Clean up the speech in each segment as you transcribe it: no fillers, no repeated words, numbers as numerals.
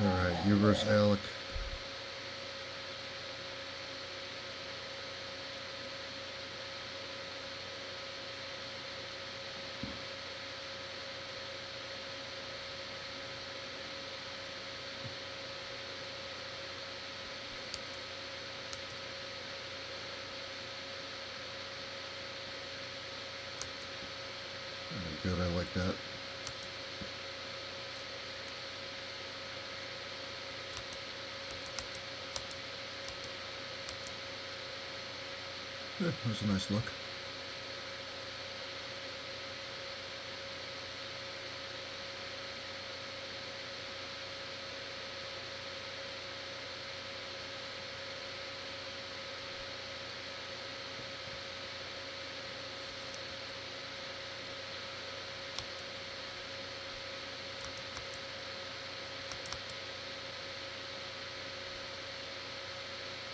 Alright, you versus Alec. Good, I like that. Yeah, that was a nice look.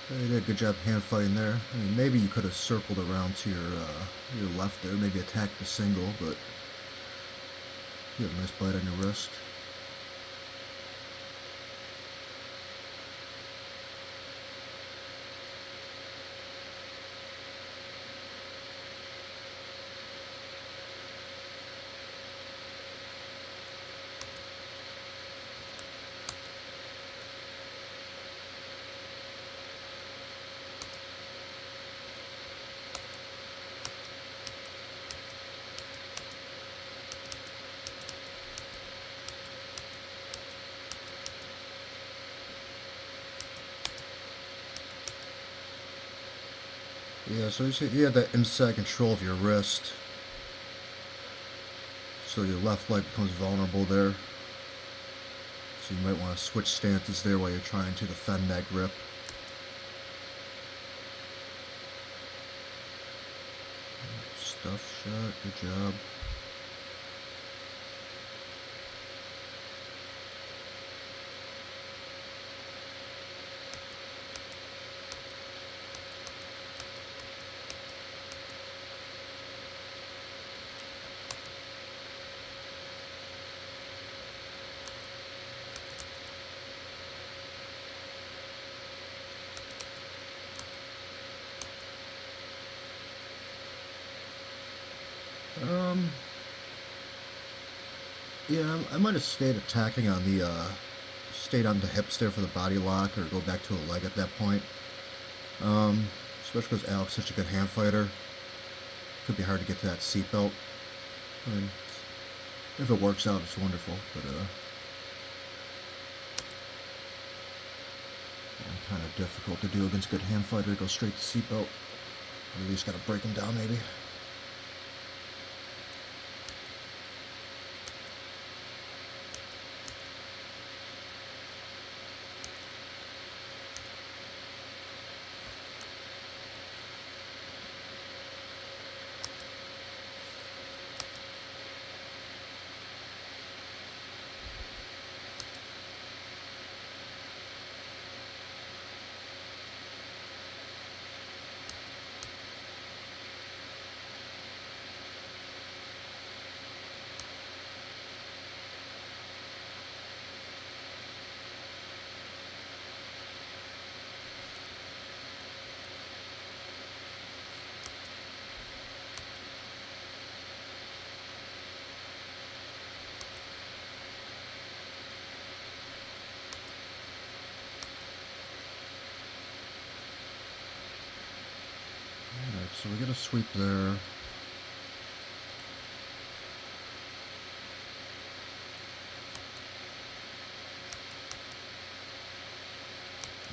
You did a good job hand fighting there. I mean, maybe you could have circled around to your left there, maybe attacked the single, but you have a nice bite on your wrist. Yeah, so you had that inside control of your wrist. So your left leg becomes vulnerable there. So you might want to switch stances there while you're trying to defend that grip. Stuff shot, good job. Yeah, I might have stayed attacking on the, stayed on the hips there for the body lock, or go back to a leg at that point. Especially because Alec's such a good hand fighter. Could be hard to get to that seatbelt. I mean, if it works out, it's wonderful, but, kind of difficult to do against a good hand fighter, go straight to seatbelt. Or at least gotta break him down, maybe. Alright, so we get a sweep there.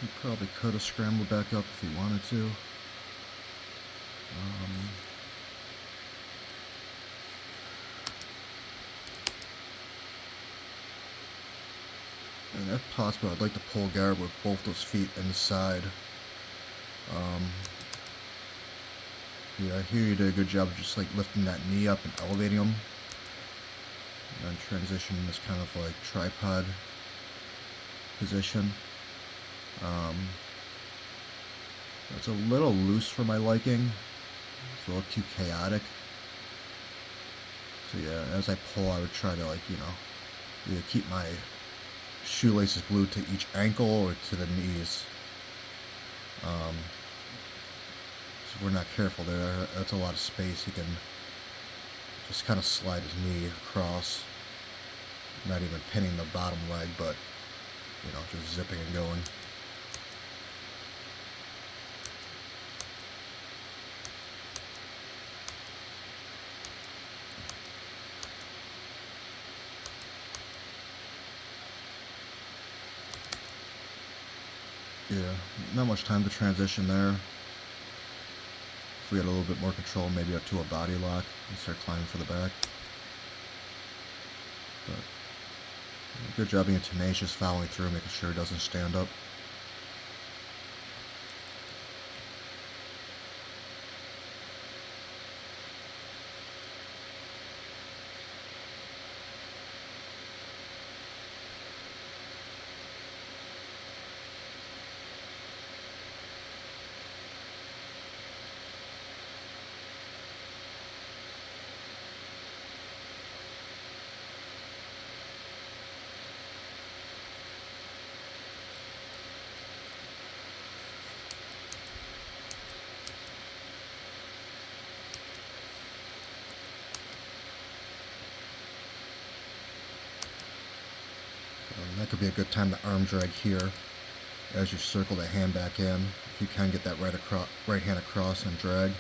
He probably could have scrambled back up if he wanted to. And if possible, I'd like to pull guard with both those feet inside. Yeah, here you did a good job of just like lifting that knee up and elevating them. And then transitioning this kind of like tripod position. It's a little loose for my liking. It's a little too chaotic. So yeah, as I pull, I would try to, like, either keep my shoelace is glued to each ankle or to the knees. So if we're not careful there, that's a lot of space. He can just kind of slide his knee across, not even pinning the bottom leg, but just zipping and going. Yeah, not much time to transition there. If we had a little bit more control, maybe up to a body lock and start climbing for the back. But good job being tenacious, following through, making sure it doesn't stand up. That could be a good time to arm drag here as you circle the hand back in. If you can get that right hand across and drag,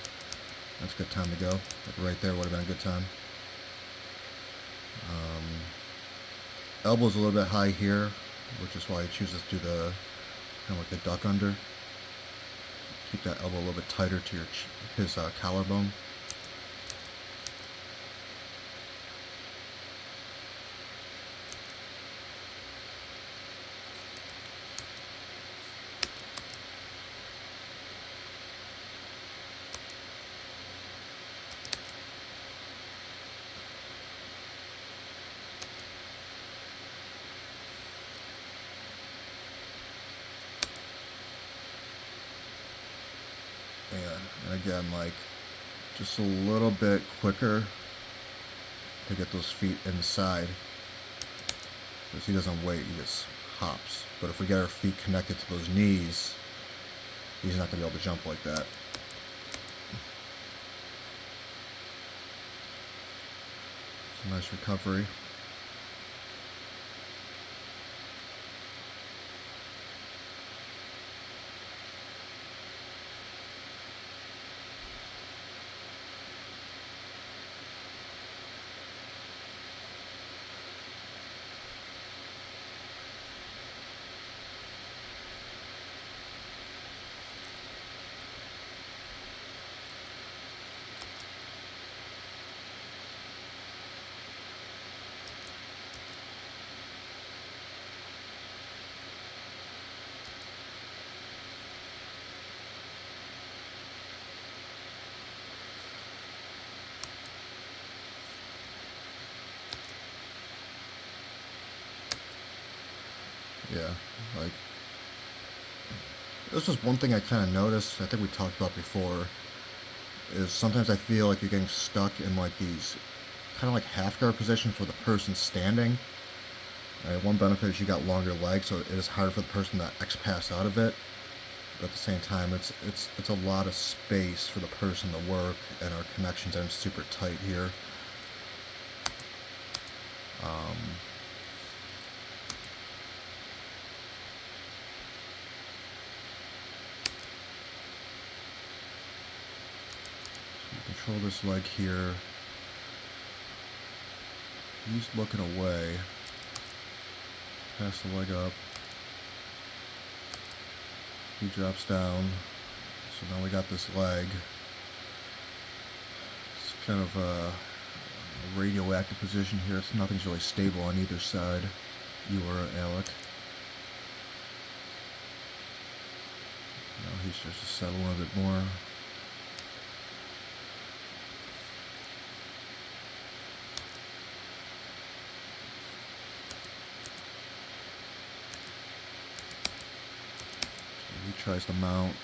that's a good time to go. Like right there would have been a good time. Elbow's a little bit high here, which is why he chooses to do the kind of like the duck under. Keep that elbow a little bit tighter to his collarbone. Yeah, and again, like, just a little bit quicker to get those feet inside. Because he doesn't wait, he just hops. But if we get our feet connected to those knees, he's not going to be able to jump like that. It's a nice recovery. Yeah, like, this was one thing I kind of noticed, I think we talked about before, is sometimes I feel like you're getting stuck in like these kind of like half guard positions where the person's standing. One benefit is you got longer legs, so it is harder for the person to X-pass out of it. But at the same time, it's a lot of space for the person to work, and our connections aren't super tight here. Control this leg here. He's looking away. Pass the leg up. He drops down. So now we got this leg. It's kind of a radioactive position here. Nothing's really stable on either side. You or Alec. Now he starts to settle a little bit more. He tries to mount.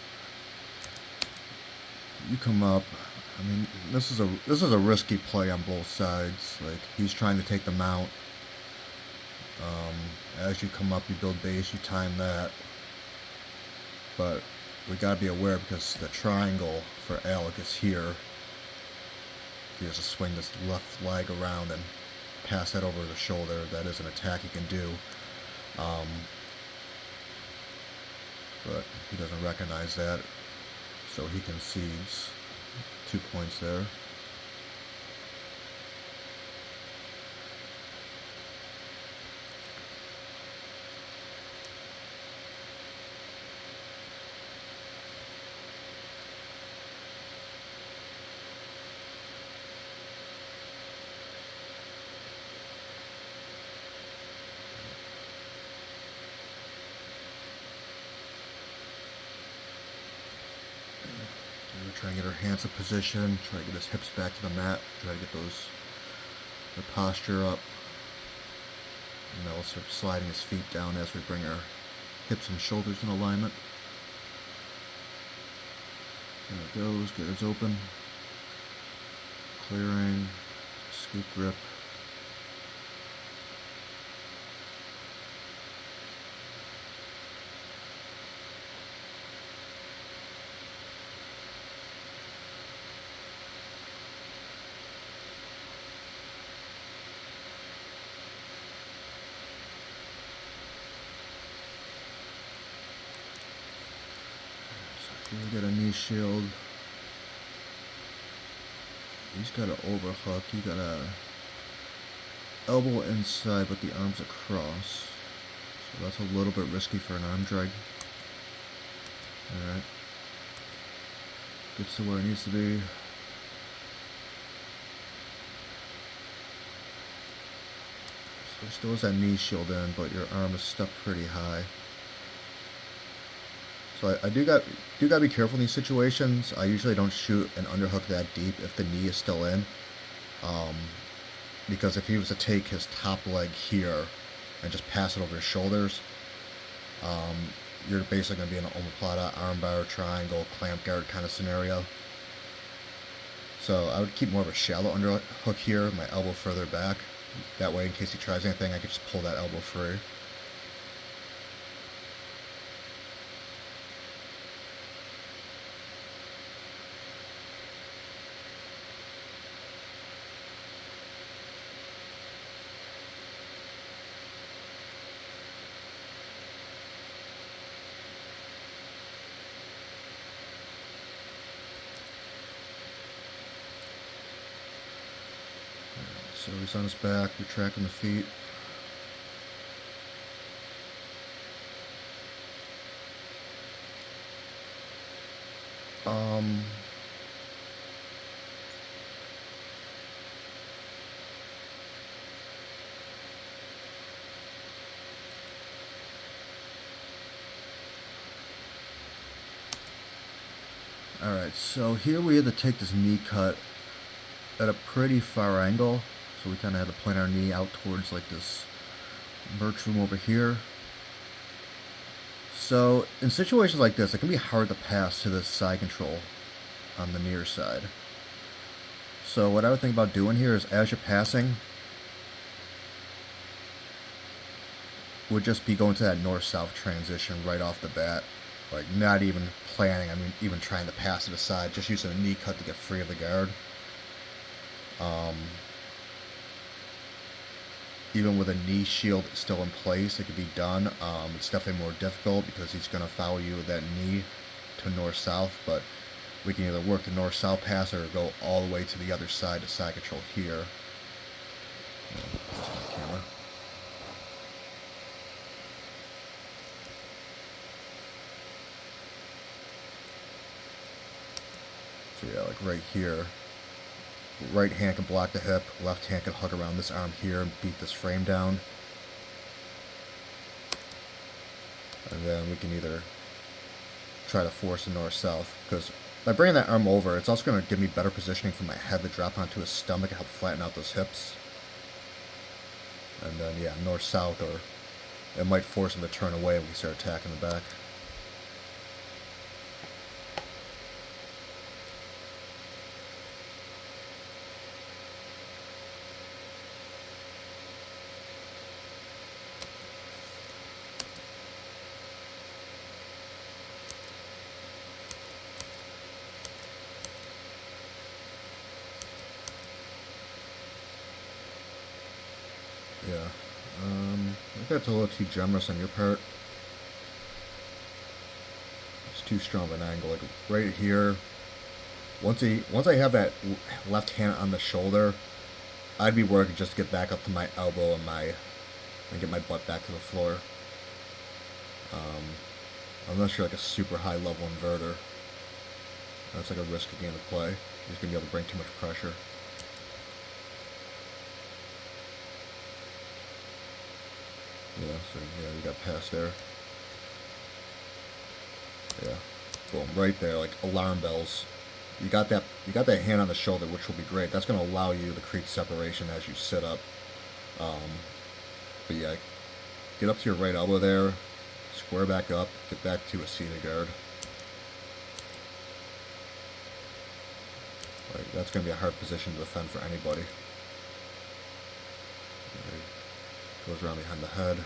You come up. I mean, this is a risky play on both sides. Like, he's trying to take the mount, As you come up, you build base, you time that. But we gotta be aware because the triangle for Alec is here. He has to swing this left leg around and pass that over the shoulder. That is an attack he can do. But he doesn't recognize that, so he concedes 2 points there. Try and get her hands in position, try to get his hips back to the mat, try to get the posture up. And now we'll start sliding his feet down as we bring our hips and shoulders in alignment. There it goes, guards open. Clearing, scoop grip. Here we got a knee shield. He's got an overhook. You got a elbow inside, but the arm's across. So that's a little bit risky for an arm drag. Alright. Gets to where it needs to be. So there still has that knee shield in, but your arm is stuck pretty high. So I do gotta be careful in these situations. I usually don't shoot an underhook that deep if the knee is still in, because if he was to take his top leg here and just pass it over his shoulders, you're basically going to be in an omoplata, armbar, triangle, clamp guard kind of scenario. So I would keep more of a shallow underhook here, my elbow further back. That way, in case he tries anything, I could just pull that elbow free. So he's on his back, we're tracking the feet. Alright, so here we had to take this knee cut at a pretty far angle. So we kind of had to point our knee out towards like this merch room over here. So in situations like this, it can be hard to pass to this side control on the near side. So what I would think about doing here is as you're passing, would just be going to that north-south transition right off the bat. Like not even planning, I mean even trying to pass it aside, just using a knee cut to get free of the guard. Even with a knee shield still in place, it could be done. It's definitely more difficult because he's going to follow you with that knee to north-south, but we can either work the north-south pass or go all the way to the other side to side control here. Camera. So yeah, like right here. Right hand can block the hip, left hand can hug around this arm here and beat this frame down. And then we can either try to force a north-south, because by bringing that arm over, it's also going to give me better positioning for my head to drop onto his stomach and help flatten out those hips. And then, yeah, north-south, or it might force him to turn away when we start attacking the back. Yeah. I think that's a little too generous on your part. It's too strong of an angle. Like right here, once I have that left hand on the shoulder, I'd be working just to get back up to my elbow and get my butt back to the floor. Unless you're like a super high level inverter, that's like a risky game to play. You're just gonna be able to bring too much pressure. Yeah, so yeah, you got past there. Yeah, boom, right there, like alarm bells. You got that hand on the shoulder, which will be great. That's going to allow you to create separation as you sit up. Um, but yeah, get up to your right elbow there, square back up, get back to a seated guard. Like, that's going to be a hard position to defend for anybody. Goes around behind the head.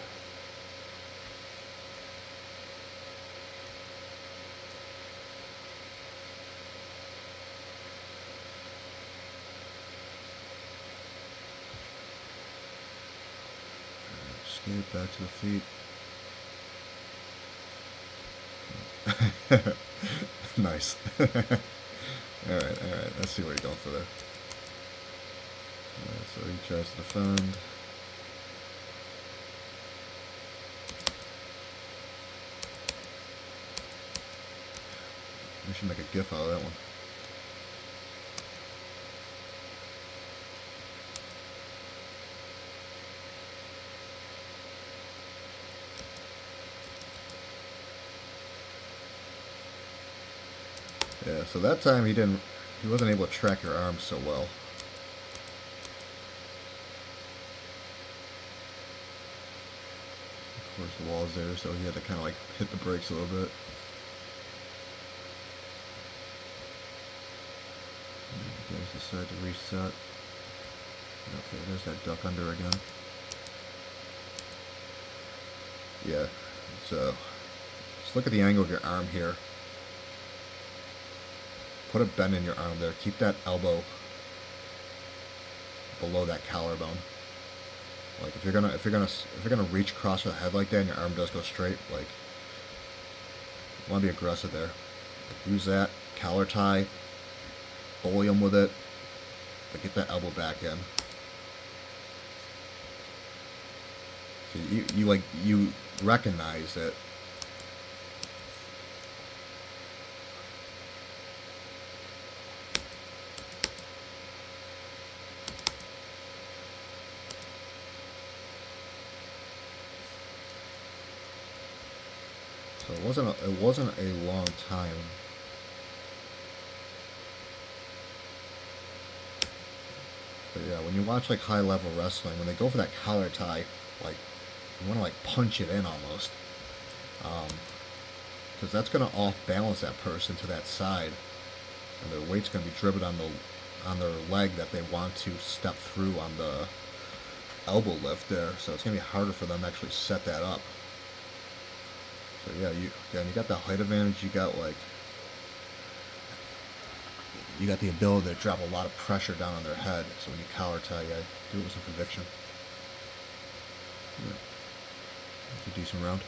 Escape back to the feet. Nice. Alright, let's see what you're going for there. Alright, so he tries to defend. We should make a GIF out of that one. Yeah, so that time he wasn't able to track your arms so well. Of course the wall's there, so he had to kind of like hit the brakes a little bit. Guys decide to reset. Okay, there's that duck under again. Yeah, so just look at the angle of your arm here. Put a bend in your arm there. Keep that elbow below that collarbone. Like if you're gonna reach across the head like that and your arm does go straight, like you want to be aggressive there. Like, use that collar tie, bully him with it, but get that elbow back in. So you recognize that. So it wasn't a long time. But yeah, when you watch like high level wrestling, when they go for that collar tie, like you want to like punch it in almost, because that's going to off balance that person to that side, and their weight's going to be driven on their leg that they want to step through on the elbow lift there. So it's going to be harder for them to actually set that up. So yeah, you got the height advantage. You got the ability to drop a lot of pressure down on their head. So when you collar tie, yeah, do it with some conviction. Yeah. It's a decent round.